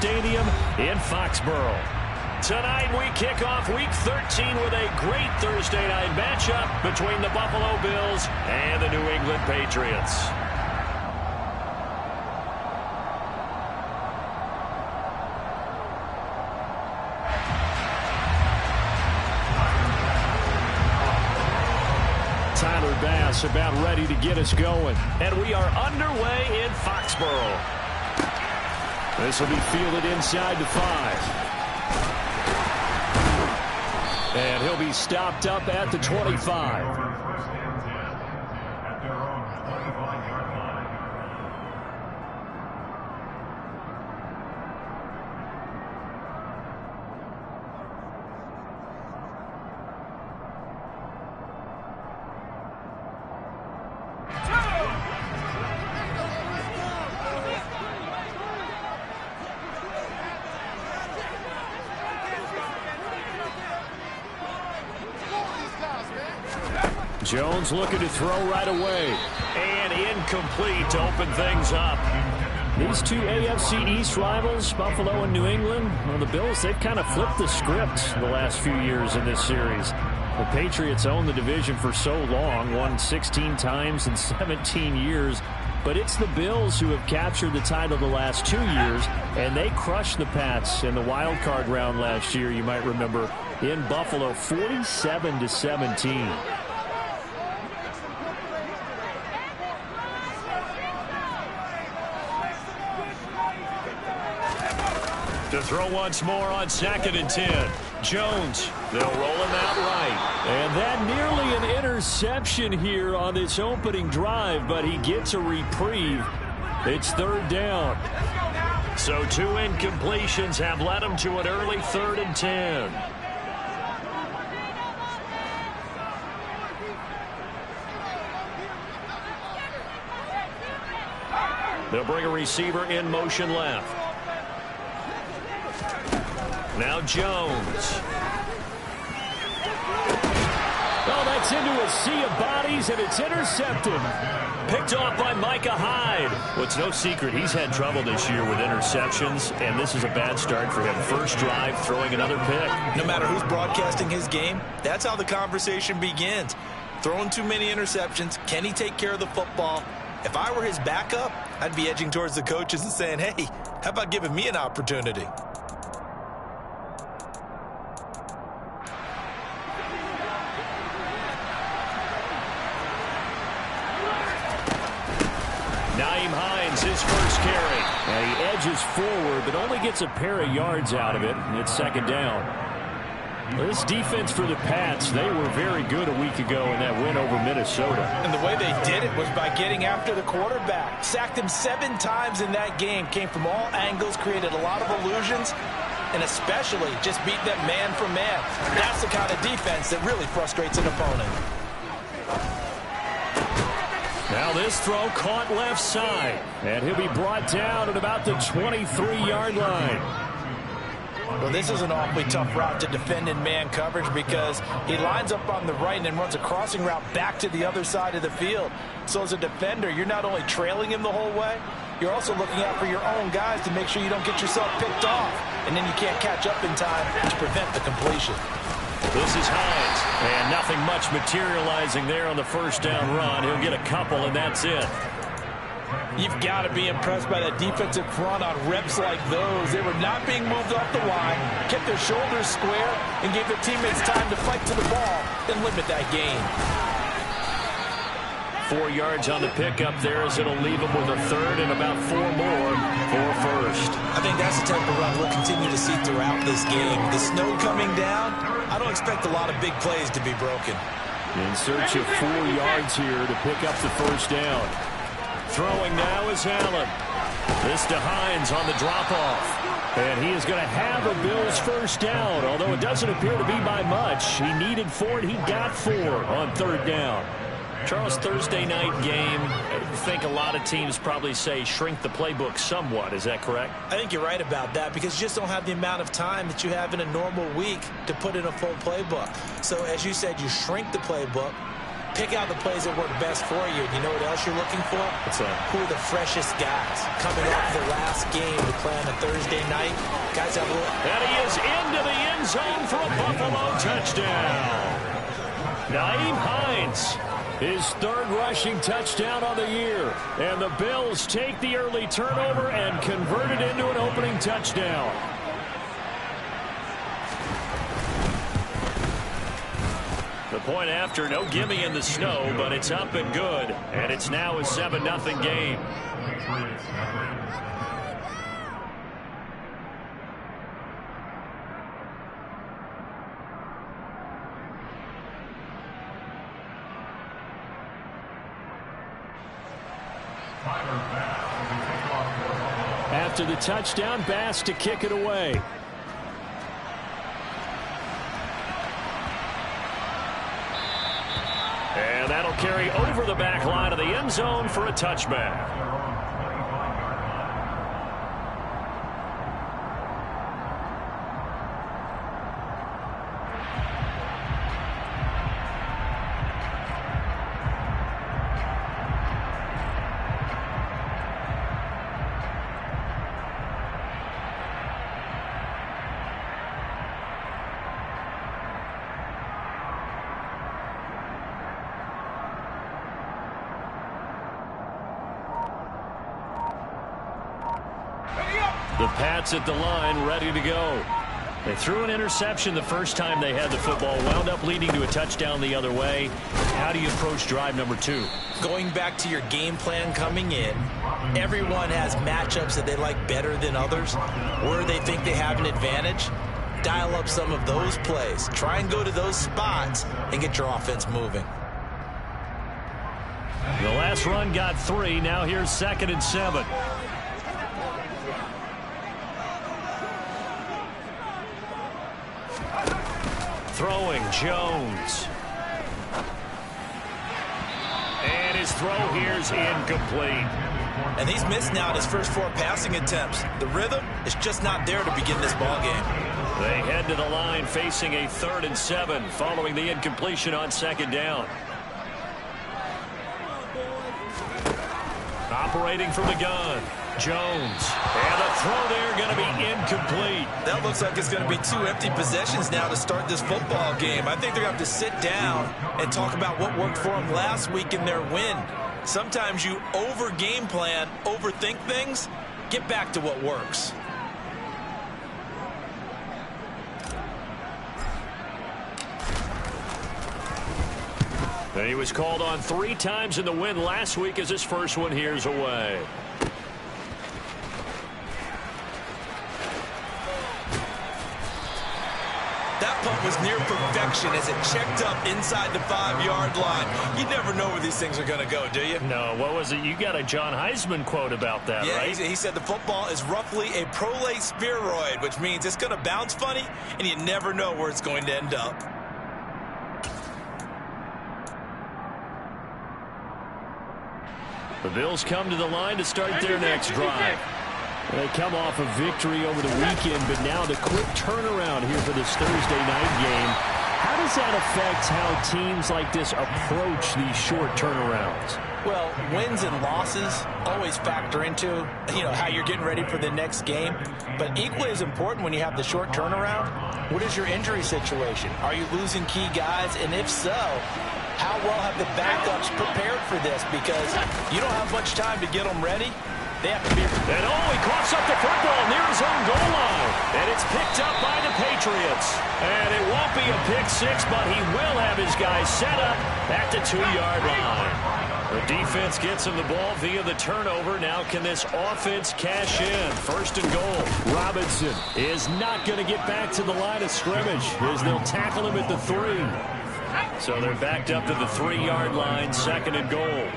Stadium in Foxborough. Tonight we kick off Week 13 with a great Thursday night matchup between the Buffalo Bills and the New England Patriots. About ready to get us going. And we are underway in Foxborough. This will be fielded inside the 5. And he'll be stopped up at the 25. Jones looking to throw right away. And incomplete to open things up. These two AFC East rivals, Buffalo and New England, well, the Bills, they've kind of flipped the script the last few years in this series. The Patriots owned the division for so long, won 16 times in 17 years. But it's the Bills who have captured the title the last 2 years, and they crushed the Pats in the wild card round last year, you might remember, in Buffalo, 47-17. To throw once more on 2nd and 10. Jones, they'll roll him out right. And that nearly an interception here on this opening drive, but he gets a reprieve. It's 3rd down. So 2 incompletions have led him to an early 3rd and 10. They'll bring a receiver in motion left. Now Jones. Oh, that's into a sea of bodies, and it's intercepted. Picked off by Micah Hyde. Well, it's no secret he's had trouble this year with interceptions, and this is a bad start for him. First drive, throwing another pick. No matter who's broadcasting his game, that's how the conversation begins. Throwing too many interceptions. Can he take care of the football? If I were his backup, I'd be edging towards the coaches and saying, hey, how about giving me an opportunity? His first carry. And he edges forward, but only gets a pair of yards out of it. It's 2nd down. This defense for the Pats, they were very good a week ago in that win over Minnesota. And the way they did it was by getting after the quarterback. Sacked him 7 times in that game. Came from all angles, created a lot of illusions, and especially just beat them man for man. That's the kind of defense that really frustrates an opponent. Now this throw caught left side, and he'll be brought down at about the 23-yard line. Well, this is an awfully tough route to defend in man coverage because he lines up on the right and then runs a crossing route back to the other side of the field. So as a defender, you're not only trailing him the whole way, you're also looking out for your own guys to make sure you don't get yourself picked off, and then you can't catch up in time to prevent the completion. This is Hines, and nothing much materializing there on the first down run. He'll get a couple, and that's it. You've got to be impressed by the defensive front on reps like those. They were not being moved off the line, kept their shoulders square, and gave their teammates time to fight to the ball and limit that gain. 4 yards on the pickup there as it'll leave him with a 3rd and about 4 more for first. I think that's the type of run we'll continue to see throughout this game. The snow coming down, I don't expect a lot of big plays to be broken. In search of 4 yards here to pick up the first down. Throwing now is Allen. This to Hines on the drop-off. And he is going to have a Bills first down, although it doesn't appear to be by much. He needed 4, and he got 4 on 3rd down. Charles, Thursday night game, I think a lot of teams probably say shrink the playbook somewhat. Is that correct? I think you're right about that because you just don't have the amount of time that you have in a normal week to put in a full playbook. So as you said, you shrink the playbook. Pick out the plays that work best for you. You know what else you're looking for? What's that? Who are the freshest guys coming off the last game to play on a Thursday night? Guys have a little... And he is into the end zone for a Buffalo touchdown. Nyheim Hines, his third rushing touchdown on the year. And the Bills take the early turnover and convert it into an opening touchdown. The point after, no gimme in the snow, but it's up and good. And it's now a 7-0 game. After the touchdown, Bass to kick it away. And that'll carry over the back line of the end zone for a touchback. The Pats at the line, ready to go. They threw an interception the first time they had the football, wound up leading to a touchdown the other way. How do you approach drive number 2? Going back to your game plan coming in, everyone has matchups that they like better than others, where they think they have an advantage. Dial up some of those plays. Try and go to those spots and get your offense moving. The last run got 3. Now here's 2nd and 7. Throwing, Jones. And his throw here's incomplete. And he's missed now in his first 4 passing attempts. The rhythm is just not there to begin this ball game. They head to the line facing a 3rd and 7 following the incompletion on 2nd down. Operating from the gun, Jones. And the throw there going to be incomplete. That looks like it's going to be 2 empty possessions now to start this football game. I think they're going to have to sit down and talk about what worked for them last week in their win. Sometimes you over-game plan, overthink things. Get back to what works. And he was called on 3 times in the win last week as his first one here's away. That punt was near perfection as it checked up inside the 5-yard line. You never know where these things are going to go, do you? No, what was it? You got a John Heisman quote about that, yeah, right? He said the football is roughly a prolate spheroid, which means it's going to bounce funny, and you never know where it's going to end up. The Bills come to the line to start their next drive. They come off a victory over the weekend, but now the quick turnaround here for this Thursday night game. How does that affect how teams like this approach these short turnarounds? Well, wins and losses always factor into, how you're getting ready for the next game. But equally as important when you have the short turnaround, what is your injury situation? Are you losing key guys? And if so, how well have the backups prepared for this? Because you don't have much time to get them ready. They have to be... And he coughs up the football near his own goal line. And it's picked up by the Patriots. And it won't be a pick 6, but he will have his guys set up at the 2-yard line. The defense gets him the ball via the turnover. Now can this offense cash in? 1st and goal. Robinson is not going to get back to the line of scrimmage as they'll tackle him at the 3. So they're backed up to the 3-yard line, 2nd and goal.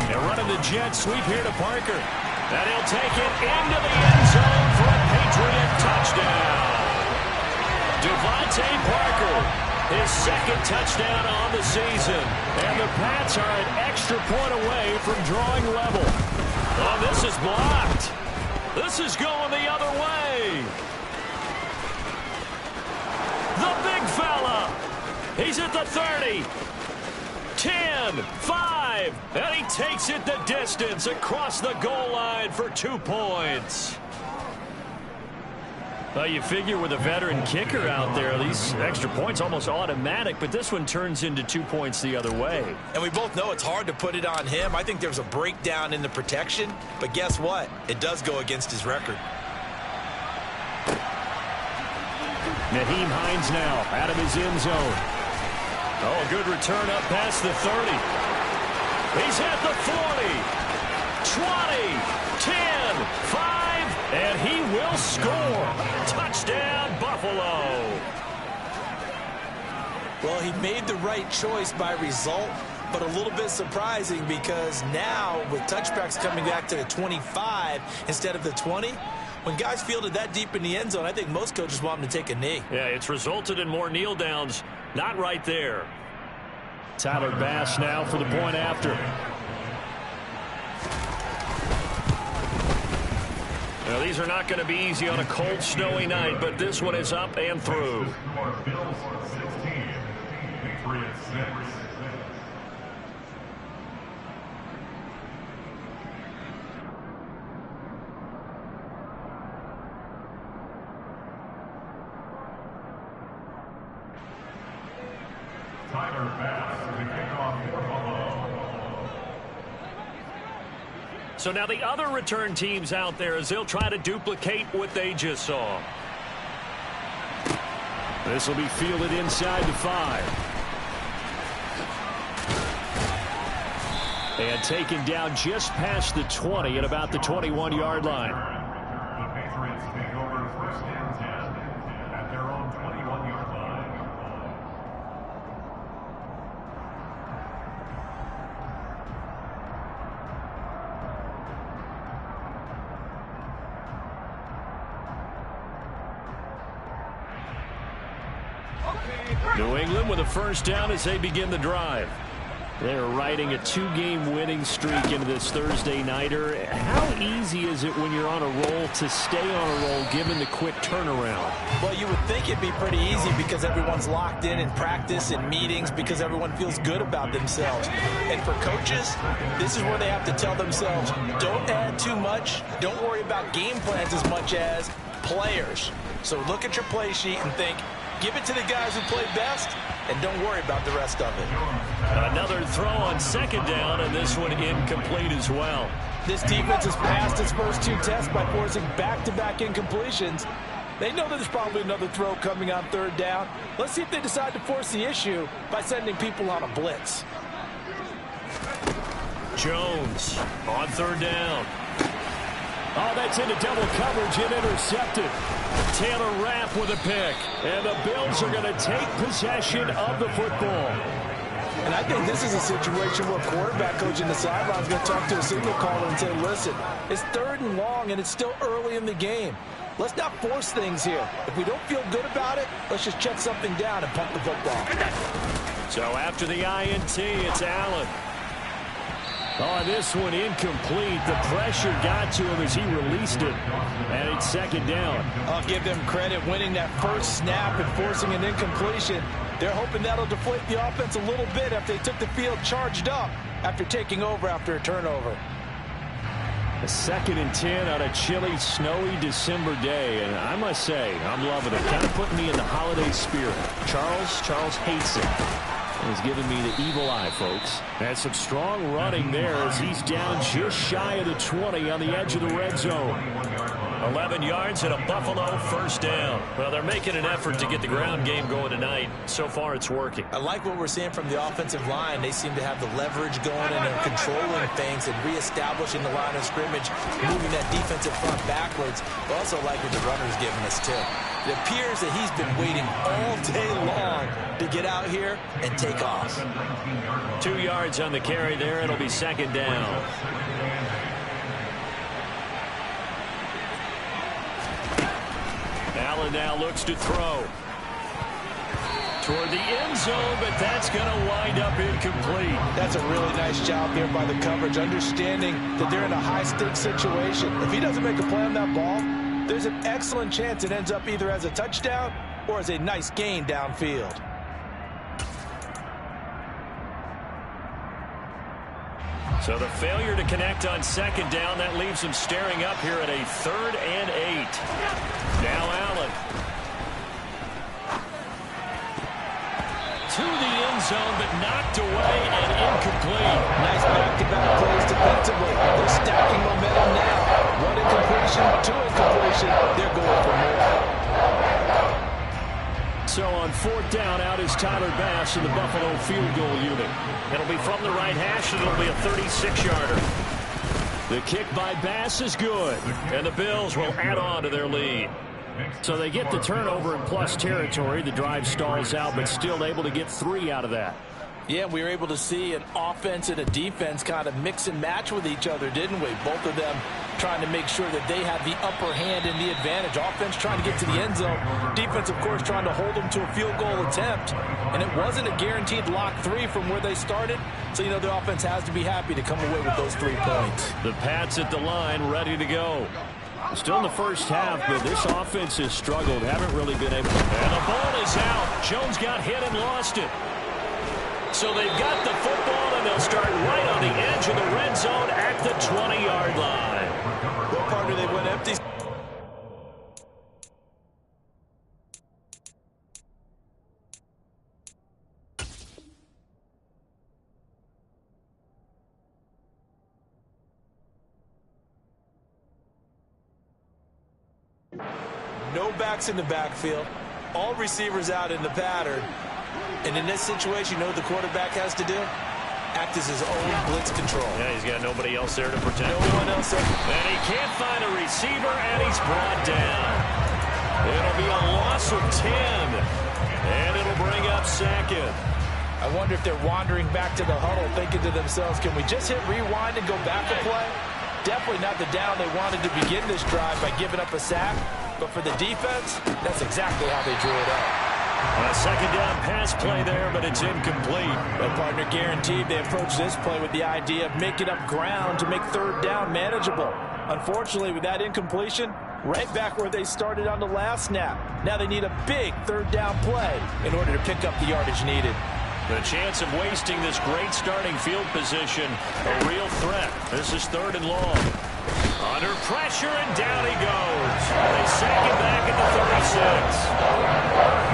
They're running the jet sweep here to Parker. And he'll take it into the end zone for a Patriot touchdown. Devontae Parker, his 2nd touchdown on the season. And the Pats are an extra point away from drawing level. Oh, this is blocked. This is going the other way. The big at the 30. 10, 5, and he takes it the distance across the goal line for 2 points. Well, you figure with a veteran kicker out there, these extra points almost automatic, but this one turns into 2 points the other way. And we both know it's hard to put it on him. I think there's a breakdown in the protection, but guess what? It does go against his record. Nyheim Hines now out of his end zone. Oh, a good return up past the 30. He's at the 40, 20, 10, 5, and he will score. Touchdown, Buffalo. Well, he made the right choice by result, but a little bit surprising because now with touchbacks coming back to the 25 instead of the 20, when guys fielded that deep in the end zone, I think most coaches want them to take a knee. Yeah, it's resulted in more kneel downs. Not right there. Tyler Bass now for the point after. Now, these are not going to be easy on a cold, snowy night, but this one is up and through. Bills 16, Patriots 6. Tyler Bass to kick off for Buffalo. So now the other return teams out there as they'll try to duplicate what they just saw. This will be fielded inside the 5. And taken down just past the 20 at about the 21-yard line. The Patriots take over first and 10 at their own 21-yard line. New England with a first down as they begin the drive. They're riding a 2-game winning streak into this Thursday nighter. How easy is it when you're on a roll to stay on a roll given the quick turnaround? Well, you would think it'd be pretty easy because everyone's locked in practice and meetings because everyone feels good about themselves. And for coaches, this is where they have to tell themselves, don't add too much, don't worry about game plans as much as players. So look at your play sheet and think, give it to the guys who play best, and don't worry about the rest of it. Another throw on second down, and this one incomplete as well. This defense has passed its first 2 tests by forcing back-to-back incompletions. They know that there's probably another throw coming on third down. Let's see if they decide to force the issue by sending people on a blitz. Jones on third down. Oh, that's into double coverage and intercepted. Taylor Rapp with a pick. And the Bills are going to take possession of the football. And I think this is a situation where a quarterback coach in the sideline is going to talk to a signal caller and say, listen, it's 3rd and long and it's still early in the game. Let's not force things here. If we don't feel good about it, let's just check something down and pump the football. So after the INT, it's Allen. Oh, this one incomplete. The pressure got to him as he released it. And it's second down. I'll give them credit winning that first snap and forcing an incompletion. They're hoping that'll deflate the offense a little bit after they took the field charged up after taking over after a turnover. A 2nd and 10 on a chilly, snowy December day. And I must say, I'm loving it. Kind of putting me in the holiday spirit. Charles hates it. He's giving me the evil eye, folks. That's some strong running there as he's down just shy of the 20 on the edge of the red zone. 11 yards and a Buffalo first down. Well, they're making an effort to get the ground game going tonight. So far, it's working. I like what we're seeing from the offensive line. They seem to have the leverage going and they're controlling things and reestablishing the line of scrimmage, moving that defensive front backwards. I also like what the runner's giving us, too. It appears that he's been waiting all day long to get out here and take off. 2 yards on the carry there. It'll be second down. Allen now looks to throw toward the end zone, but that's going to wind up incomplete. That's a really nice job there by the coverage, understanding that they're in a high-stakes situation. If he doesn't make a play on that ball, there's an excellent chance it ends up either as a touchdown or as a nice gain downfield. So the failure to connect on second down, that leaves them staring up here at a 3rd and 8. Now Allen. To the end zone, but knocked away and incomplete. Nice back-to-back plays defensively. They're stacking momentum now. One incompletion, 2 incompletion. They're going for more. So on 4th down, out is Tyler Bass in the Buffalo field goal unit. It'll be from the right hash, and it'll be a 36-yarder. The kick by Bass is good, and the Bills will add on to their lead. So they get the turnover in plus territory. The drive stalls out, but still able to get 3 out of that. Yeah, we were able to see an offense and a defense kind of mix and match with each other, didn't we? Both of them trying to make sure that they have the upper hand and the advantage. Offense trying to get to the end zone. Defense, of course, trying to hold them to a field goal attempt. And it wasn't a guaranteed lock 3 from where they started. So, you know, the offense has to be happy to come away with those 3 points. The Pats at the line, ready to go. Still in the first half, but this offense has struggled. Haven't really been able to. And the ball is out. Jones got hit and lost it. So they've got the football, and they'll start right on the edge of the red zone at the 20-yard line. What partner they went empty? No backs in the backfield. All receivers out in the pattern. And in this situation, you know what the quarterback has to do? Act as his own blitz control. Yeah, he's got nobody else there to protect. No one else there. And he can't find a receiver, and he's brought down. It'll be a loss of 10. And it'll bring up 2nd. I wonder if they're wandering back to the huddle, thinking to themselves, can we just hit rewind and go back a play? Definitely not the down they wanted to begin this drive by giving up a sack. But for the defense, that's exactly how they drew it up. A 2nd down pass play there, but it's incomplete. Well, partner, guaranteed they approach this play with the idea of making up ground to make 3rd down manageable. Unfortunately, with that incompletion, right back where they started on the last snap. Now they need a big 3rd down play in order to pick up the yardage needed. The chance of wasting this great starting field position, a real threat. This is 3rd and long. Under pressure, and down he goes. They sack him back at the 36.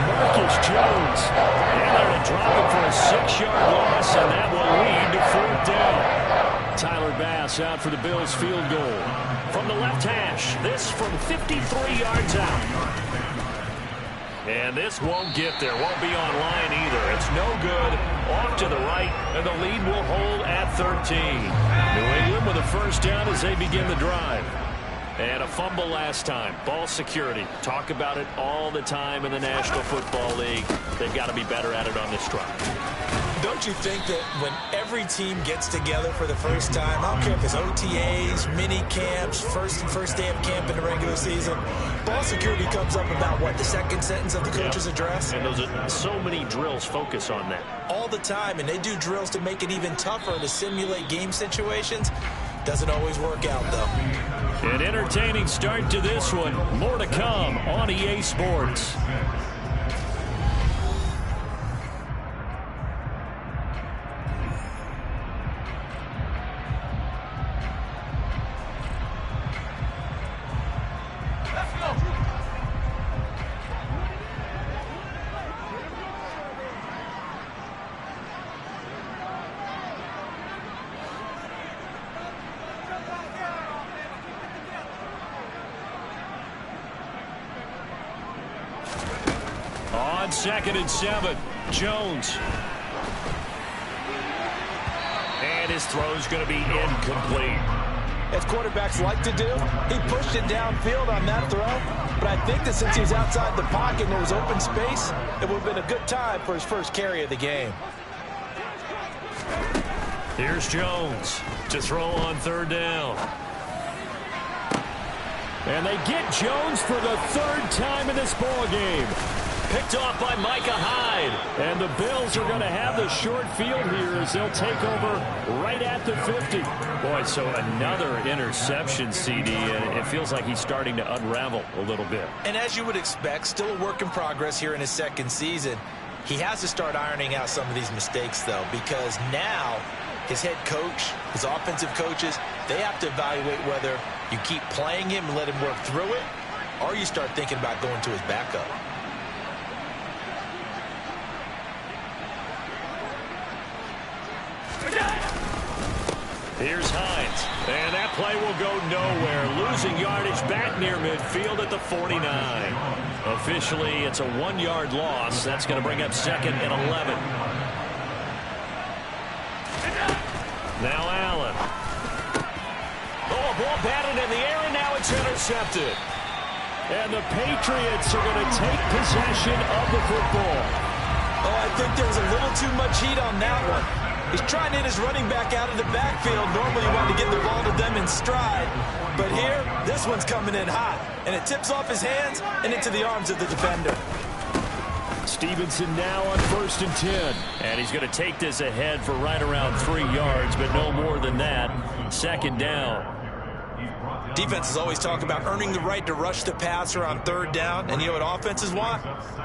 Marcus Jones. And they're going to drop him for a 6-yard loss, and that will lead to 4th down. Tyler Bass out for the Bills field goal. From the left hash, this from 53 yards out. And this won't get there. Won't be on line either. It's no good. Off to the right, and the lead will hold at 13. New England with a 1st down as they begin the drive. And a fumble last time. Ball security. Talk about it all the time in the National Football League. They've got to be better at it on this drive. Don't you think that when every team gets together for the first time, I don't care if it's OTAs, mini camps, first day of camp in the regular season, ball security comes up about, what, the 2nd sentence of the coach's address? And those are so many drills focus on that. All the time, and they do drills to make it even tougher to simulate game situations. Doesn't always work out, though. An entertaining start to this one. More to come on EA Sports. On 2nd and 7, Jones. And his throw's going to be incomplete. As quarterbacks like to do, he pushed it downfield on that throw. But I think that since he was outside the pocket and there was open space, it would have been a good time for his first carry of the game. Here's Jones to throw on 3rd down. And they get Jones for the 3rd time in this ball game. Picked off by Micah Hyde. And the Bills are going to have the short field here as they'll take over right at the 50. Boy, so another interception, CD. And it feels like he's starting to unravel a little bit. And as you would expect, still a work in progress here in his 2nd season. He has to start ironing out some of these mistakes, though, because now his head coach, his offensive coaches, they have to evaluate whether you keep playing him and let him work through it, or you start thinking about going to his backup. Here's Hines, and that play will go nowhere. Losing yardage back near midfield at the 49. Officially, it's a 1-yard loss. That's going to bring up 2nd and 11. Now Allen. Oh, a ball batted in the air, and now it's intercepted. And the Patriots are going to take possession of the football. Oh, I think there was a little too much heat on that one. He's trying to hit his running back out of the backfield. Normally you want to get the ball to them in stride. But here, this one's coming in hot. And it tips off his hands and into the arms of the defender. Stevenson now on 1st and 10. And he's going to take this ahead for right around 3 yards, but no more than that. 2nd down. Defenses always talk about earning the right to rush the passer on 3rd down. And you know what offenses want?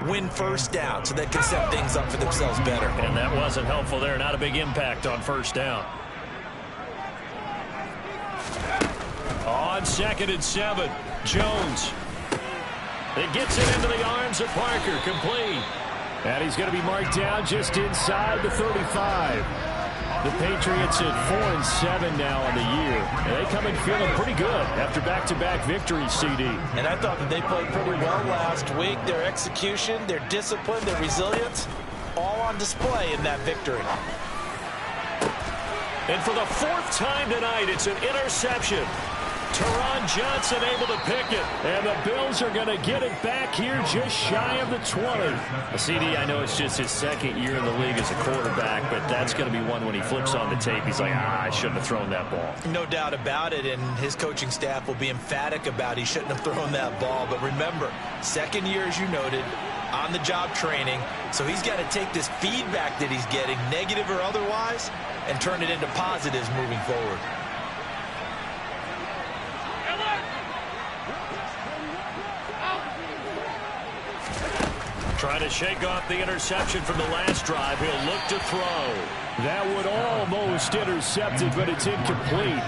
Win 1st down so they can set things up for themselves better. And that wasn't helpful there. Not a big impact on 1st down. On 2nd and 7, Jones. It gets it into the arms of Parker. Complete. And he's going to be marked down just inside the 35. The Patriots at 4-7 now on the year. And they come in feeling pretty good after back-to-back victories, CD. And I thought that they played pretty well last week. Their execution, their discipline, their resilience, all on display in that victory. And for the 4th time tonight, it's an interception. Teron Johnson able to pick it. And the Bills are going to get it back here just shy of the 20. CD, I know it's just his 2nd year in the league as a quarterback, but that's going to be one when he flips on the tape. He's like, I shouldn't have thrown that ball. No doubt about it, and his coaching staff will be emphatic about he shouldn't have thrown that ball. But remember, 2nd year, as you noted, on-the-job training. So he's got to take this feedback that he's getting, negative or otherwise, and turn it into positives moving forward. Trying to shake off the interception from the last drive. He'll look to throw. That would almost intercept it, but it's incomplete.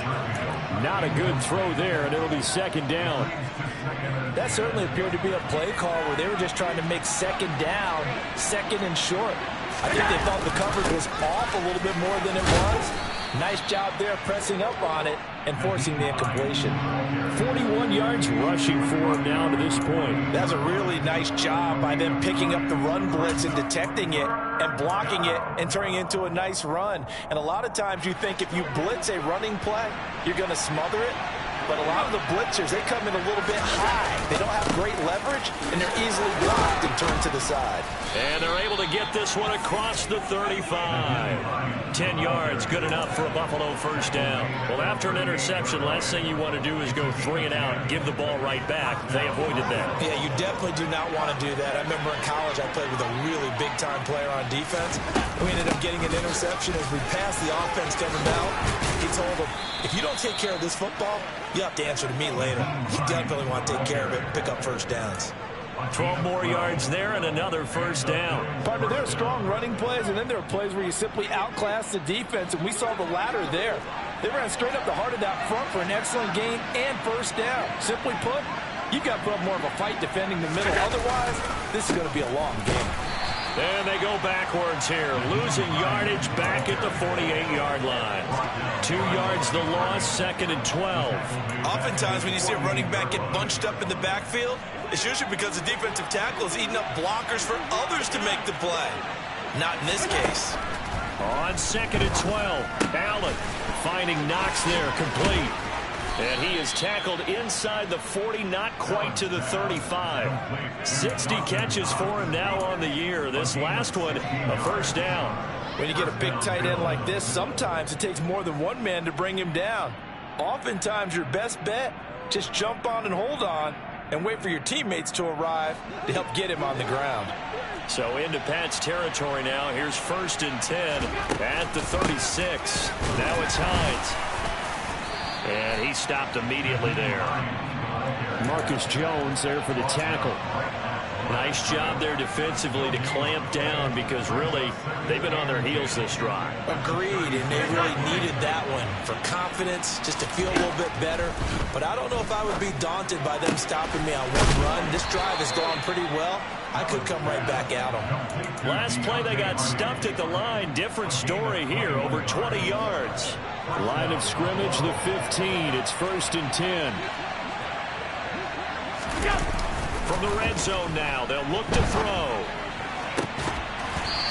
Not a good throw there, and it'll be 2nd down. That certainly appeared to be a play call where they were just trying to make 2nd down, 2nd and short. I think they thought the coverage was off a little bit more than it was. Nice job there pressing up on it and forcing the incompletion. 41 yards rushing for him now to this point. That's a really nice job by them picking up the run blitz and detecting it and blocking it and turning it into a nice run. And a lot of times you think if you blitz a running play, you're going to smother it. But a lot of the blitzers, they come in a little bit high. They don't have great leverage, and they're easily blocked and turned to the side. And they're able to get this one across the 35. 10 yards, good enough for a Buffalo 1st down. Well, after an interception, last thing you want to do is go 3 and out and give the ball right back. They avoided that. Yeah, you definitely do not want to do that. I remember in college I played with a really big-time player on defense. We ended up getting an interception as we passed the offense coming down. He told him, if you don't take care of this football, you have to answer to me later. You definitely want to take care of it and pick up 1st downs. 12 more yards there and another 1st down. Partner, there are strong running plays, and then there are plays where you simply outclass the defense, and we saw the latter there. They ran straight up the heart of that front for an excellent gain and 1st down. Simply put, you've got to put up more of a fight defending the middle. Otherwise, this is going to be a long game. And they go backwards here, losing yardage back at the 48-yard line. 2 yards the loss, 2nd and 12. Oftentimes when you see a running back get bunched up in the backfield, it's usually because the defensive tackle is eating up blockers for others to make the play. Not in this case. On 2nd and 12, Allen finding Knox there, complete. And he is tackled inside the 40, not quite to the 35. 60 catches for him now on the year. This last one, a 1st down. When you get a big tight end like this, sometimes it takes more than one man to bring him down. Oftentimes, your best bet, just jump on and hold on and wait for your teammates to arrive to help get him on the ground. So into Pat's territory now. Here's 1st and 10 at the 36. Now it's Hines. And he stopped immediately there. Marcus Jones there for the tackle. Nice job there defensively to clamp down because really they've been on their heels this drive. Agreed, and they really needed that one for confidence, just to feel a little bit better. But I don't know if I would be daunted by them stopping me on one run. This drive has gone pretty well. I could come right back at them. Last play they got stuffed at the line. Different story here, over 20 yards. Line of scrimmage, the 15. It's 1st and 10. From the red zone now, they'll look to throw.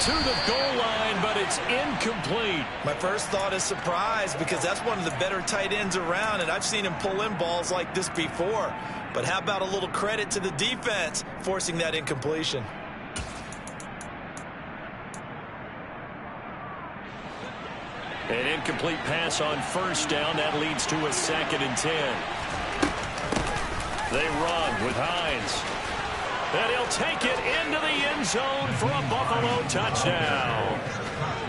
To the goal line, but it's incomplete. My first thought is surprise because that's one of the better tight ends around, and I've seen him pull in balls like this before. But how about a little credit to the defense forcing that incompletion? An incomplete pass on 1st down. That leads to a 2nd and 10. They run with Hines. And he'll take it into the end zone for a Buffalo touchdown.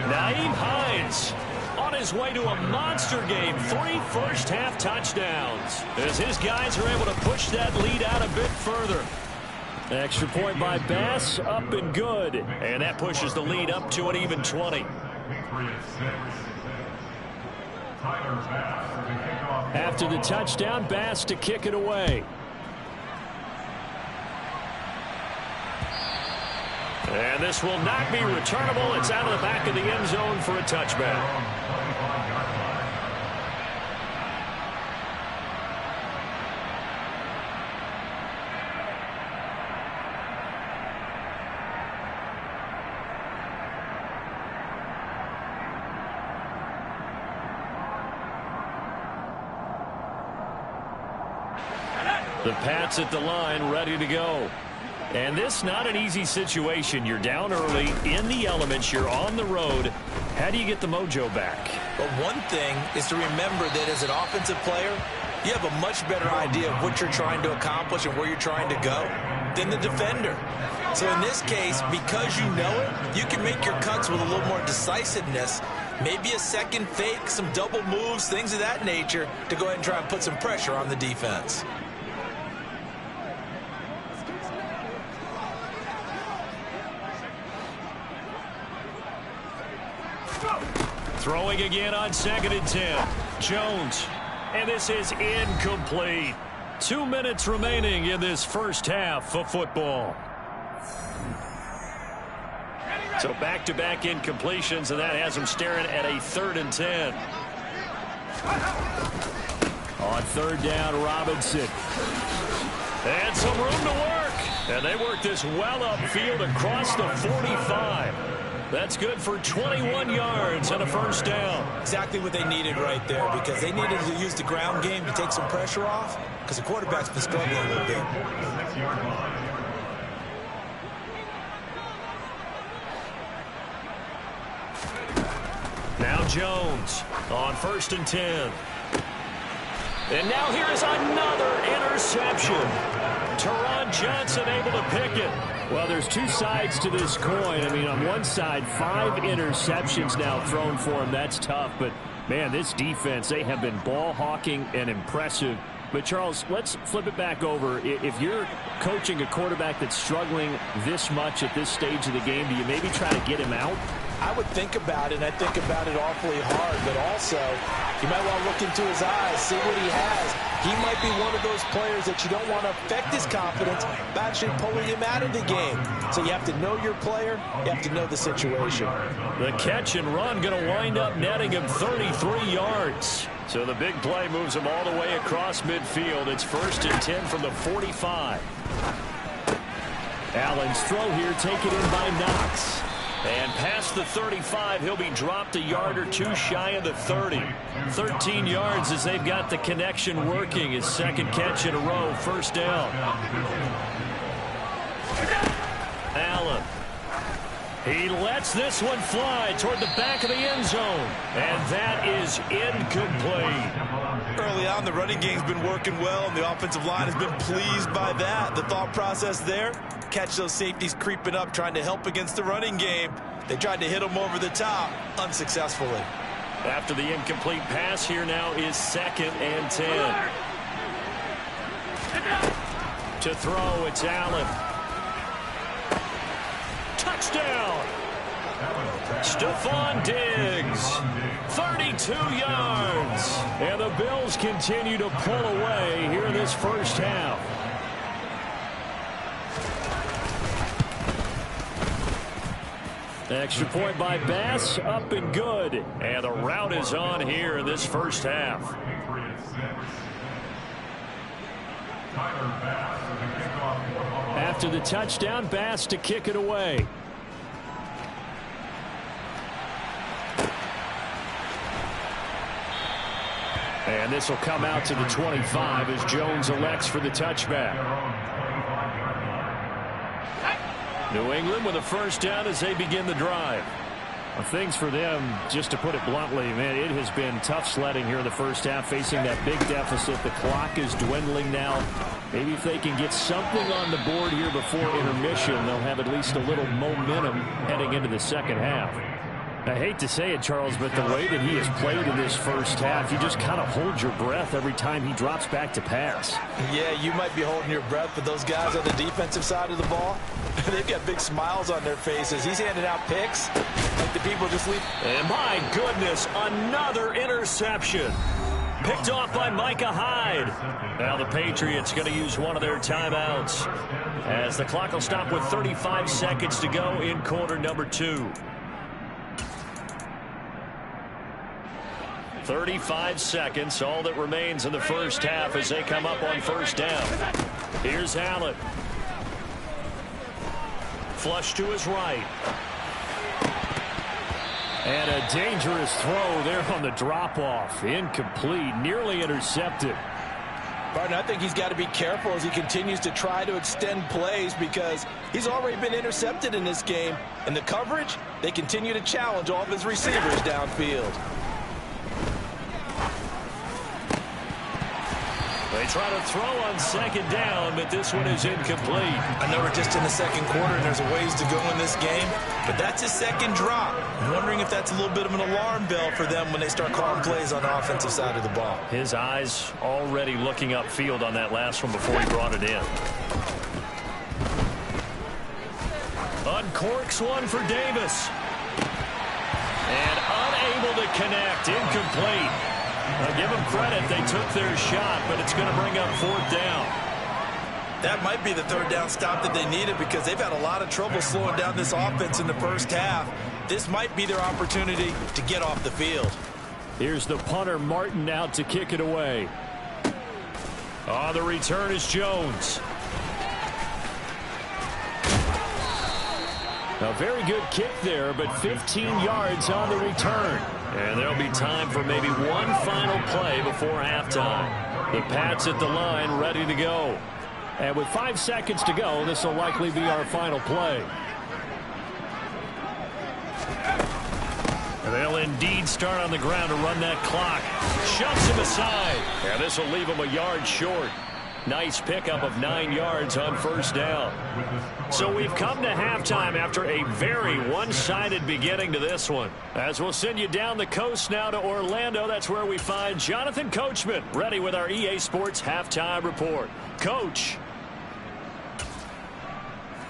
Nyheim Hines on his way to a monster game. 3 first-half touchdowns as his guys are able to push that lead out a bit further. Extra point by Bass, up and good. And that pushes the lead up to an even 20. After the touchdown, Bass to kick it away. And this will not be returnable. It's out of the back of the end zone for a touchback. The Pats at the line, ready to go. And this not an easy situation. You're down early, in the elements, you're on the road. How do you get the mojo back? But one thing is to remember that as an offensive player, you have a much better idea of what you're trying to accomplish and where you're trying to go than the defender. So in this case, because you know it, you can make your cuts with a little more decisiveness. Maybe a second fake, some double moves, things of that nature to go ahead and try and put some pressure on the defense. Throwing again on 2nd and 10. Jones. And this is incomplete. 2 minutes remaining in this first half of football. So back-to-back incompletions, and that has them staring at a 3rd and 10. On 3rd down, Robinson. And some room to work. And they work this well upfield across the 45. That's good for 21 yards and a 1st down. Exactly what they needed right there, because they needed to use the ground game to take some pressure off, because the quarterback's been struggling a little bit. Now Jones on 1st and 10. And now here is another interception. Teron Johnson able to pick it. Well, there's two sides to this coin. I mean, on one side, 5 interceptions now thrown for him. That's tough. But, man, this defense, they have been ball hawking and impressive. But, Charles, let's flip it back over. If you're coaching a quarterback that's struggling this much at this stage of the game, do you maybe try to get him out? I would think about it, and I think about it awfully hard. But also, you might want to look into his eyes, see what he has. He might be one of those players that you don't want to affect his confidence by actually pulling him out of the game. So you have to know your player. You have to know the situation. The catch and run going to wind up netting him 33 yards. So the big play moves him all the way across midfield. It's 1st and 10 from the 45. Allen's throw here taken in by Knox. And past the 35, he'll be dropped a yard or two shy of the 30. 13 yards as they've got the connection working. His 2nd catch in a row, 1st down. Allen. He lets this one fly toward the back of the end zone. And that is incomplete. Early on, the running game's been working well, and the offensive line has been pleased by that. The thought process there, catch those safeties creeping up, trying to help against the running game. They tried to hit them over the top, unsuccessfully. After the incomplete pass, here now is 2nd and 10. To throw, it's Allen. Touchdown! Stephon Diggs, 32 yards. And the Bills continue to pull away here in this first half. Extra point by Bass, up and good. And the route is on here in this first half. After the touchdown, Bass to kick it away. And this will come out to the 25 as Jones elects for the touchback. New England with a first down as they begin the drive. Well, things for them, just to put it bluntly, man, it has been tough sledding here in the first half, facing that big deficit. The clock is dwindling now. Maybe if they can get something on the board here before intermission, they'll have at least a little momentum heading into the second half. I hate to say it, Charles, but the way that he has played in this first half, you just kind of hold your breath every time he drops back to pass. Yeah, you might be holding your breath, but those guys on the defensive side of the ball, they've got big smiles on their faces. He's handing out picks like the people just leave. And my goodness, another interception. Picked off by Micah Hyde. Now the Patriots going to use one of their timeouts as the clock will stop with 35 seconds to go in quarter number 2. 35 seconds, all that remains in the first half as they come up on first down. Here's Allen. Flush to his right. And a dangerous throw there on the drop-off. Incomplete, nearly intercepted. Barton, I think he's got to be careful as he continues to try to extend plays because he's already been intercepted in this game. And the coverage, they continue to challenge all of his receivers downfield. They try to throw on second down, but this one is incomplete. I know we're just in the second quarter and there's a ways to go in this game, but that's his second drop. I'm wondering if that's a little bit of an alarm bell for them when they start calling plays on the offensive side of the ball. His eyes already looking upfield on that last one before he brought it in. Uncorks one for Davis. And unable to connect. Incomplete. Now give them credit. They took their shot, but it's going to bring up fourth down. That might be the third down stop that they needed because they've had a lot of trouble slowing down this offense in the first half. This might be their opportunity to get off the field. Here's the punter, Martin, out to kick it away. On the return is Jones. A very good kick there, but 15 yards on the return. And there'll be time for maybe one final play before halftime. The Pats at the line ready to go. And with 5 seconds to go, this will likely be our final play. And they'll indeed start on the ground to run that clock. Shoves him aside. And this will leave him a yard short. Nice pickup of 9 yards on first down. So we've come to halftime after a very one-sided beginning to this one. As we'll send you down the coast now to Orlando, that's where we find Jonathan Coachman ready with our EA Sports Halftime Report. Coach.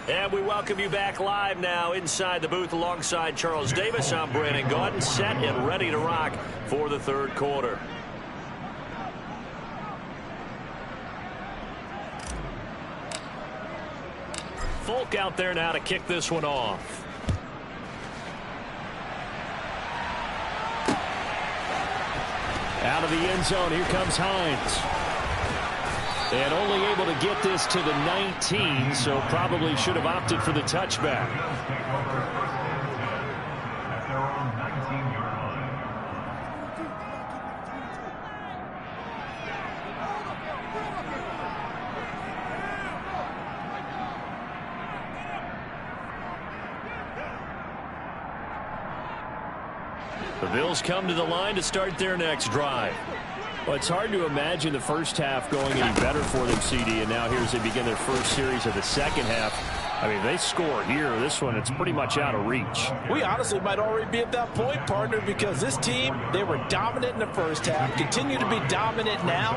And we welcome you back live now inside the booth alongside Charles Davis. I'm Brandon Gaudin, set and ready to rock for the third quarter. Folk out there now to kick this one off. Out of the end zone, here comes Hines. And only able to get this to the 19, so probably should have opted for the touchback. The Bills come to the line to start their next drive. Well, it's hard to imagine the first half going any better for them, CD, and now here as they begin their first series of the second half. I mean, they score here. This one, it's pretty much out of reach. We honestly might already be at that point, partner, because this team, they were dominant in the first half, continue to be dominant now,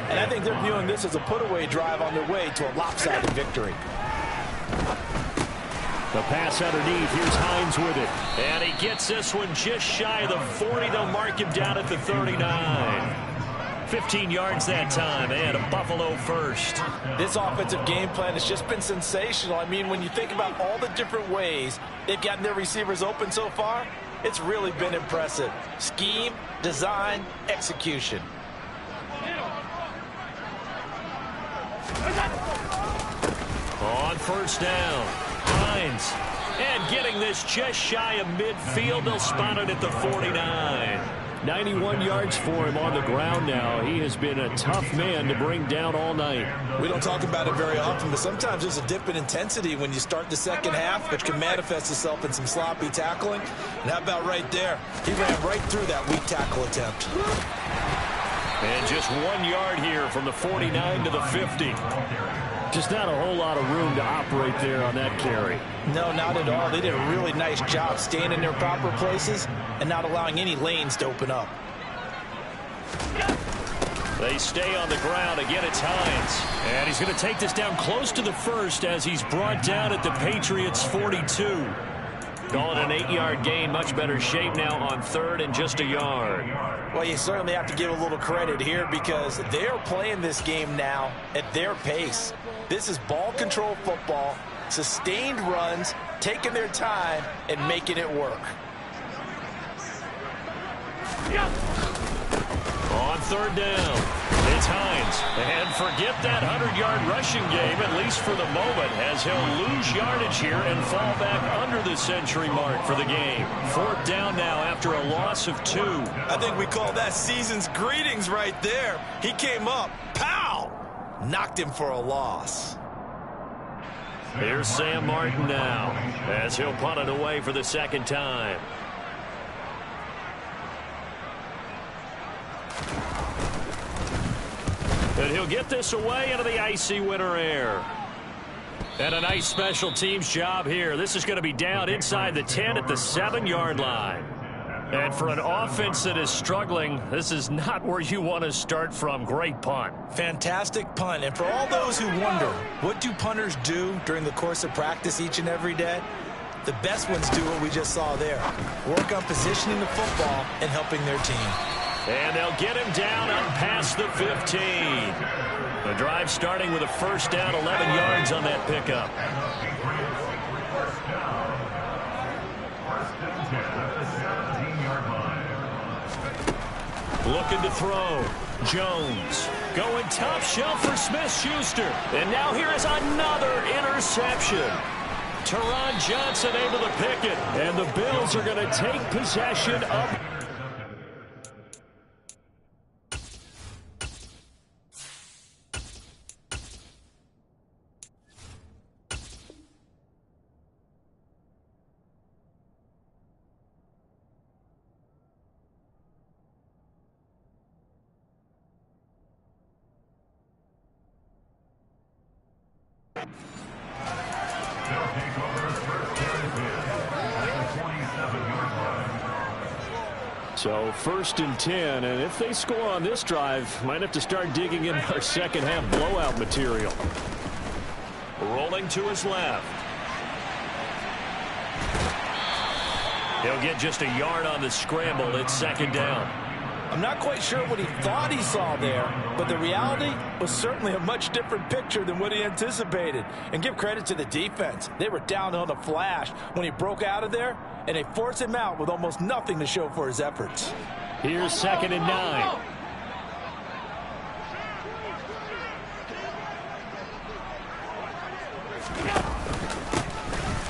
and I think they're viewing this as a put-away drive on their way to a lopsided victory. The pass underneath. Here's Hines with it. And he gets this one just shy of the 40. They'll mark him down at the 39. 15 yards that time, and a Buffalo first. This offensive game plan has just been sensational. I mean, when you think about all the different ways they've gotten their receivers open so far, it's really been impressive. Scheme, design, execution. On first down, Hines. And getting this just shy of midfield, they'll spot it at the 49. 91 yards for him on the ground now. He has been a tough man to bring down all night. We don't talk about it very often, but sometimes there's a dip in intensity when you start the second half, which can manifest itself in some sloppy tackling. And how about right there? He ran right through that weak tackle attempt. And just 1 yard here from the 49 to the 50. Just not a whole lot of room to operate there on that carry. No, not at all. They did a really nice job staying in their proper places and not allowing any lanes to open up. They stay on the ground. Again, it's Hines. And he's going to take this down close to the first as he's brought down at the Patriots' 42. Calling an 8-yard gain. Much better shape now on third and just a yard. Well, you certainly have to give a little credit here because they're playing this game now at their pace. This is ball control football, sustained runs, taking their time, and making it work. On third down, it's Hines. And forget that 100-yard rushing game, at least for the moment, as he'll lose yardage here and fall back under the century mark for the game. Fourth down now after a loss of 2. I think we call that season's greetings right there. He came up, pow! Knocked him for a loss. Here's Sam Martin now as he'll punt it away for the second time. And he'll get this away into the icy winter air. And a nice special teams job here. This is going to be down inside the 10 at the 7-yard line. And for an offense that is struggling, this is not where you want to start from. Great punt. Fantastic punt. And for all those who wonder, what do punters do during the course of practice each and every day? The best ones do what we just saw there. Work on positioning the football and helping their team. And they'll get him down up past the 15. The drive starting with a first down, 11 yards on that pickup. Looking to throw. Jones going top shelf for Smith-Schuster. And now here is another interception. Teron Johnson able to pick it. And the Bills are going to take possession of... So first and 10, and if they score on this drive, might have to start digging in our second half blowout material. Rolling to his left. He'll get just a yard on the scramble. It's second down. I'm not quite sure what he thought he saw there, but the reality was certainly a much different picture than what he anticipated. And give credit to the defense. They were down on the flash when he broke out of there, and they forced him out with almost nothing to show for his efforts. Here's second and 9.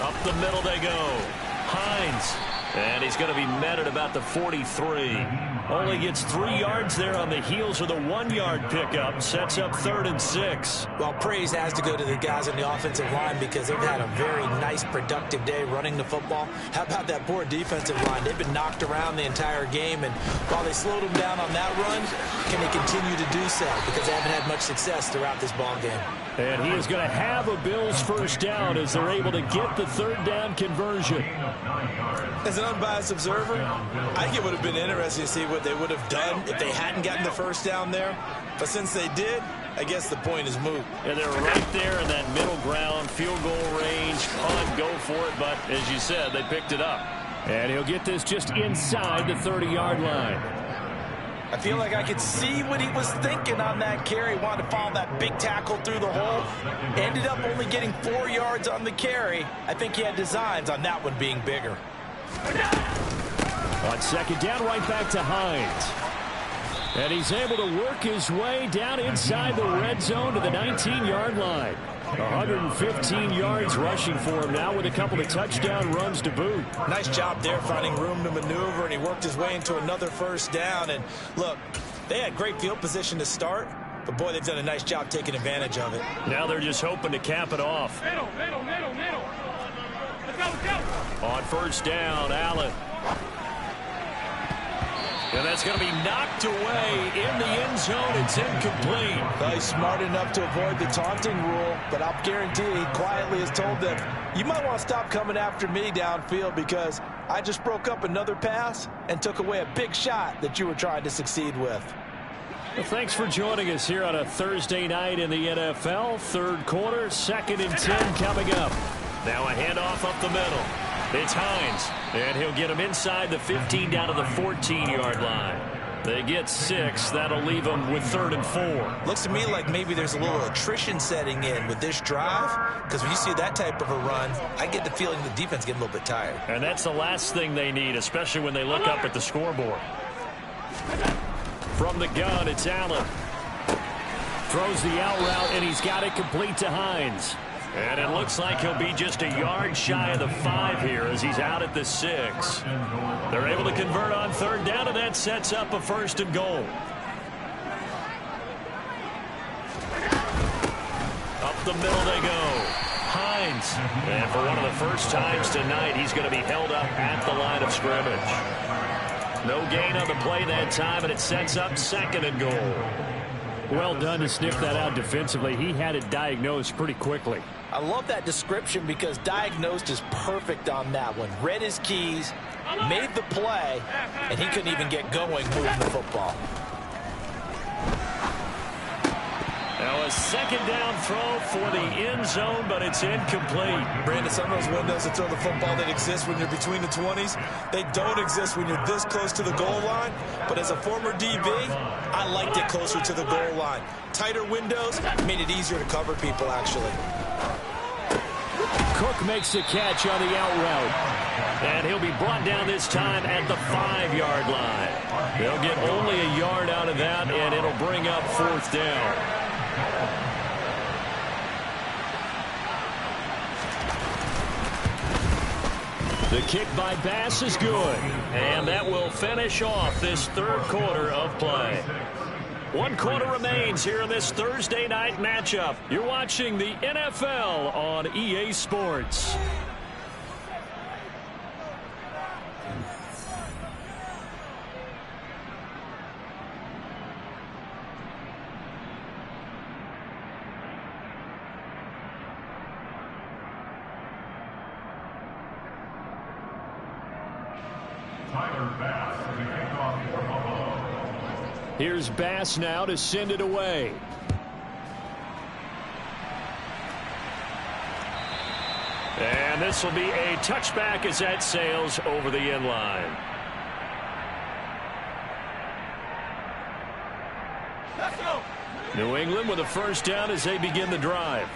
Up the middle they go. Hines. And he's going to be met at about the 43. Only gets 3 yards there on the heels of the 1-yard pickup. Sets up 3rd and 6. Well, praise has to go to the guys on the offensive line because they've had a very nice, productive day running the football. How about that poor defensive line? They've been knocked around the entire game, and while they slowed them down on that run, can they continue to do so? Because they haven't had much success throughout this ball game. And he is going to have a Bills first down as they're able to get the 3rd down conversion. As an unbiased observer, I think it would have been interesting to see what they would have done if they hadn't gotten the first down there. But since they did, I guess the point is moot. And they're right there in that middle ground, field goal range, punt, go for it. But as you said, they picked it up. And he'll get this just inside the 30-yard line. I feel like I could see what he was thinking on that carry. Wanted to follow that big tackle through the hole. Ended up only getting 4 yards on the carry. I think he had designs on that one being bigger. On second down, right back to Hines. And he's able to work his way down inside the red zone to the 19-yard line. 115 yards rushing for him now with a couple of touchdown runs to boot. Nice job there finding room to maneuver, and he worked his way into another first down. And look, they had great field position to start, but boy, they've done a nice job taking advantage of it. Now they're just hoping to cap it off. Middle. Let's go. On first down, Allen. And that's going to be knocked away in the end zone. It's incomplete. Well, he's smart enough to avoid the taunting rule, but I'll guarantee he quietly has told them, you might want to stop coming after me downfield because I just broke up another pass and took away a big shot that you were trying to succeed with. Well, thanks for joining us here on a Thursday night in the NFL. Third quarter, 2nd and 10 coming up. Now a handoff up the middle. It's Hines, and he'll get him inside the 15 down to the 14-yard line. They get 6. That'll leave them with 3rd and 4. Looks to me like maybe there's a little attrition setting in with this drive, because when you see that type of a run, I get the feeling the defense getting a little bit tired. And that's the last thing they need, especially when they look up at the scoreboard. From the gun, it's Allen. Throws the out route, and he's got it complete to Hines. And it looks like he'll be just a yard shy of the 5 here as he's out at the 6. They're able to convert on 3rd down, and that sets up a 1st and goal. Up the middle they go. Hines. And for one of the first times tonight, he's going to be held up at the line of scrimmage. No gain on the play that time, and it sets up 2nd and goal. Well done to sniff that out defensively. He had it diagnosed pretty quickly. I love that description because diagnosed is perfect on that one. Read his keys, made the play, and he couldn't even get going moving the football. Now a 2nd down throw for the end zone, but it's incomplete. Brandon, some of those windows to throw the football that exist when you're between the 20s, they don't exist when you're this close to the goal line. But as a former DB, I liked it closer to the goal line. Tighter windows made it easier to cover people, actually. Cook makes the catch on the out route. And he'll be brought down this time at the 5-yard line. They'll get only a yard out of that, and it'll bring up 4th down. The kick by Bass is good. And that will finish off this 3rd quarter of play. 1 quarter remains here in this Thursday night matchup. You're watching the NFL on EA Sports. Here's Bass now to send it away. And this will be a touchback as that sails over the end line. Let's go. New England with a 1st down as they begin the drive.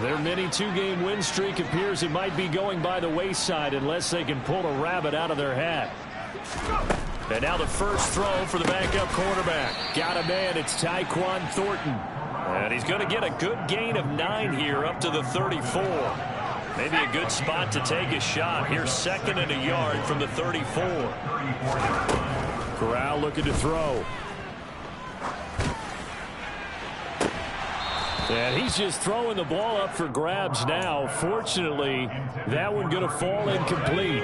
Their mini 2-game win streak appears it might be going by the wayside unless they can pull a rabbit out of their hat. And now the first throw for the backup quarterback. Got a man, it's Tyquan Thornton. And he's going to get a good gain of 9 here up to the 34. Maybe a good spot to take a shot. Here's 2nd and a yard from the 34. Corral looking to throw. And he's just throwing the ball up for grabs now. Fortunately, that one going to fall incomplete.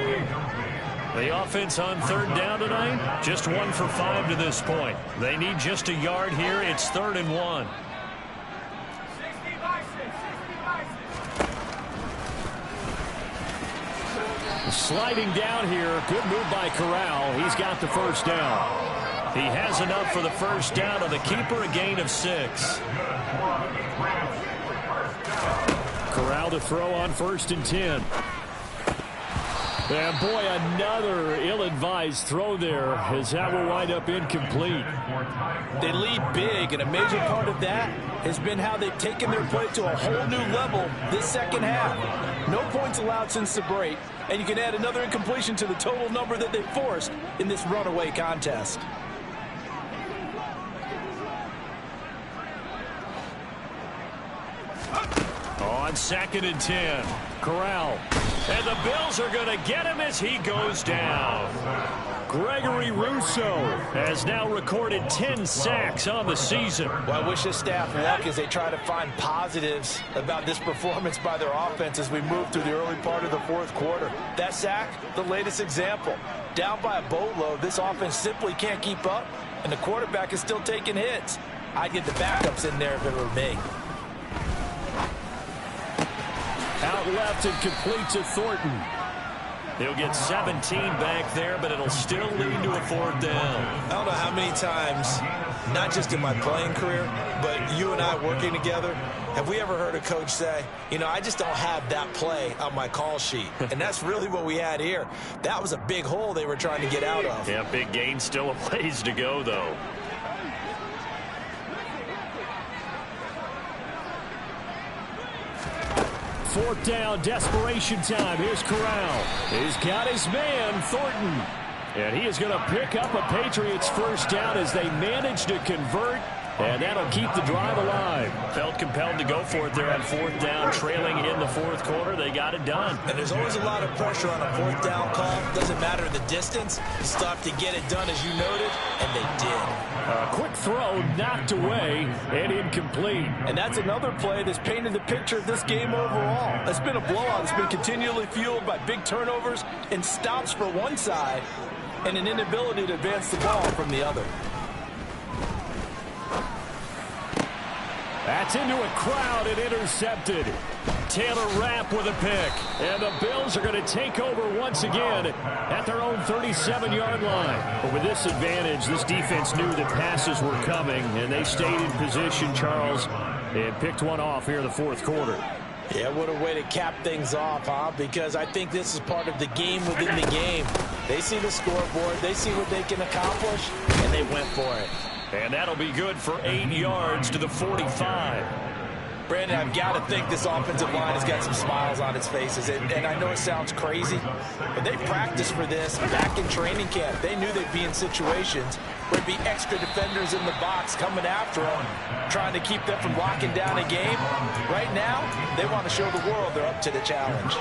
The offense on 3rd down tonight, just 1 for 5 to this point. They need just a yard here. It's 3rd and 1. Sliding down here. Good move by Corral. He's got the 1st down. He has enough for the first down on the keeper, a gain of 6. Corral to throw on 1st and 10. And boy, another ill-advised throw there as that will wind up incomplete. They lead big, and a major part of that has been how they've taken their play to a whole new level this second half. No points allowed since the break, and you can add another incompletion to the total number that they forced in this runaway contest. On 2nd and 10, Corral. And the Bills are going to get him as he goes down. Gregory Rousseau has now recorded 10 sacks on the season. Well, I wish his staff luck as they try to find positives about this performance by their offense as we move through the early part of the 4th quarter. That sack, the latest example. Down by a boatload, this offense simply can't keep up, and the quarterback is still taking hits. I'd get the backups in there if it were me. Out left and complete to Thornton. He'll get 17 back there, but it'll still lead to a 4th down. I don't know how many times, not just in my playing career, but you and I working together, have we ever heard a coach say, you know, I just don't have that play on my call sheet. And that's really what we had here. That was a big hole they were trying to get out of. Yeah, big gain, still a ways to go, though. Fourth down, desperation time. Here's Corral. He's got his man, Thornton. And he is going to pick up a Patriots first down as they manage to convert. And that'll keep the drive alive. Felt compelled to go for it there on 4th down, trailing in the 4th quarter. They got it done. And there's always a lot of pressure on a 4th down call. Doesn't matter the distance. You still have to get it done, as you noted, and they did. A quick throw knocked away and incomplete. And that's another play that's painted the picture of this game overall. It's been a blowout. It's been continually fueled by big turnovers and stops for one side and an inability to advance the ball from the other. That's into a crowd and intercepted. Taylor Rapp with a pick. And the Bills are going to take over once again at their own 37-yard line. But with this advantage, this defense knew that passes were coming, and they stayed in position, Charles, and picked one off here in the 4th quarter. Yeah, what a way to cap things off, huh? Because I think this is part of the game within the game. They see the scoreboard, they see what they can accomplish, and they went for it. And that'll be good for 8 yards to the 45. Brandon, I've got to think this offensive line has got some smiles on its faces. And I know it sounds crazy, but they practiced for this back in training camp. They knew they'd be in situations where there'd be extra defenders in the box coming after them, trying to keep them from locking down a game. Right now, they want to show the world they're up to the challenge.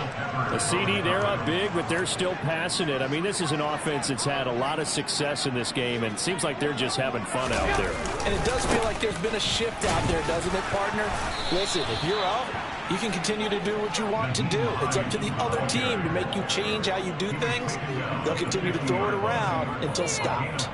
The CD, they're up big, but they're still passing it. I mean, this is an offense that's had a lot of success in this game, and it seems like they're just having fun out there. And it does feel like there's been a shift out there, doesn't it, partner? Listen, if you're up, you can continue to do what you want to do. It's up to the other team to make you change how you do things. They'll continue to throw it around until stopped.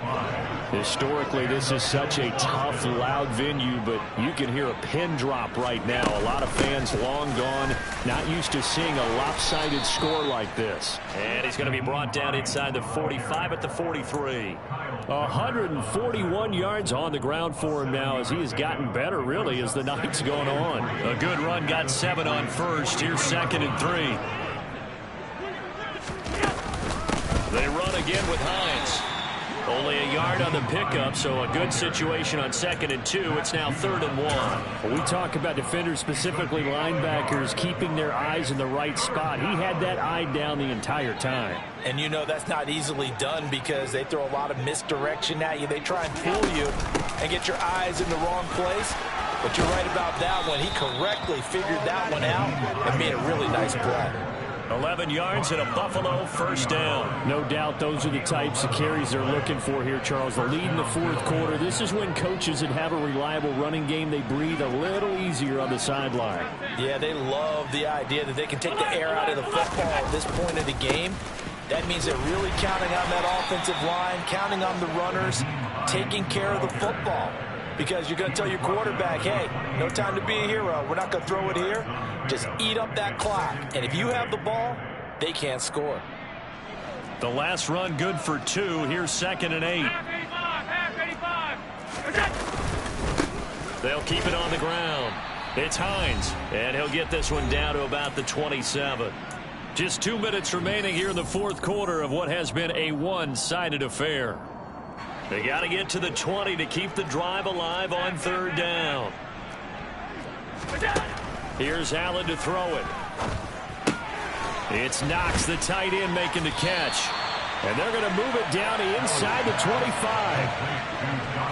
Historically, this is such a tough, loud venue, but you can hear a pin drop right now. A lot of fans long gone, not used to seeing a lopsided score like this. And he's going to be brought down inside the 45 at the 43. 141 yards on the ground for him now as he has gotten better, really, as the night's going on. A good run, got 7 on first. Here's 2nd and 3. They run again with Hines. Only a yard on the pickup, so a good situation on 2nd and 2. It's now 3rd and 1. We talk about defenders, specifically linebackers, keeping their eyes in the right spot. He had that eye down the entire time. And you know that's not easily done because they throw a lot of misdirection at you. They try and fool you and get your eyes in the wrong place. But you're right about that one. He correctly figured that one out and made a really nice play. 11 yards and a Buffalo first down. No doubt those are the types of carries they're looking for here, Charles. The lead in the 4th quarter. This is when coaches that have a reliable running game, they breathe a little easier on the sideline. Yeah, they love the idea that they can take the air out of the football at this point of the game. That means they're really counting on that offensive line, counting on the runners, taking care of the football. Because you're going to tell your quarterback, hey, no time to be a hero. We're not going to throw it here. Just eat up that clock. And if you have the ball, they can't score. The last run good for 2. Here's 2nd and 8. They'll keep it on the ground. It's Hines, and he'll get this one down to about the 27. Just 2 minutes remaining here in the fourth quarter of what has been a one-sided affair. They got to get to the 20 to keep the drive alive on third down. Here's Allen to throw it. It's Knox, the tight end, making the catch. And they're going to move it down to inside the 25.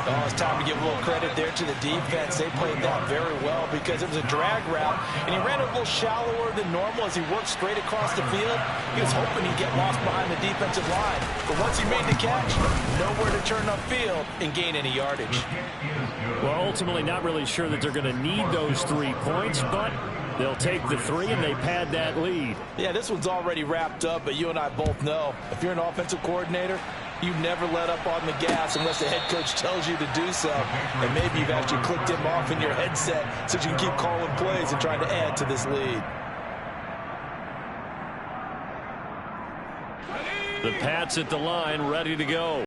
Oh, it's time to give a little credit there to the defense. They played that very well because it was a drag route, and he ran a little shallower than normal as he worked straight across the field. He was hoping he'd get lost behind the defensive line. But once he made the catch, nowhere to turn upfield and gain any yardage. Well, ultimately not really sure that they're going to need those 3 points, but they'll take the 3 and they pad that lead. Yeah, this one's already wrapped up, but you and I both know if you're an offensive coordinator, you never let up on the gas unless the head coach tells you to do so. And maybe you've actually clicked him off in your headset so you can keep calling plays and trying to add to this lead. The Pats at the line, ready to go.